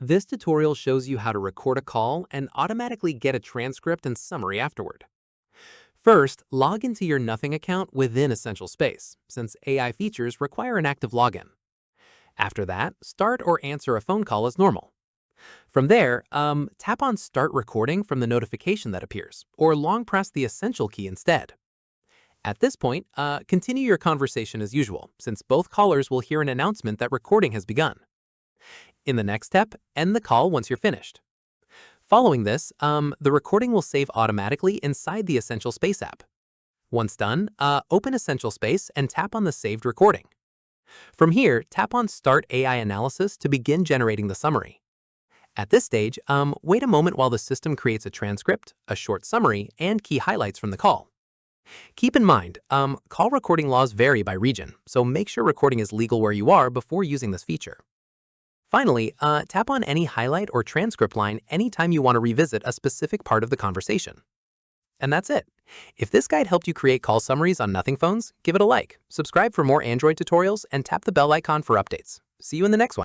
This tutorial shows you how to record a call and automatically get a transcript and summary afterward. First, log into your Nothing account within Essential Space, since AI features require an active login. After that, start or answer a phone call as normal. From there, tap on Start Recording from the notification that appears, or long press the Essential key instead. At this point, continue your conversation as usual, since both callers will hear an announcement that recording has begun. In the next step, end the call once you're finished. Following this, the recording will save automatically inside the Essential Space app. Once done, open Essential Space and tap on the saved recording. From here, tap on Start AI Analysis to begin generating the summary. At this stage, wait a moment while the system creates a transcript, a short summary, and key highlights from the call. Keep in mind, call recording laws vary by region, so make sure recording is legal where you are before using this feature. Finally, tap on any highlight or transcript line anytime you want to revisit a specific part of the conversation. And that's it. If this guide helped you create call summaries on Nothing phones, give it a like, subscribe for more Android tutorials, and tap the bell icon for updates. See you in the next one.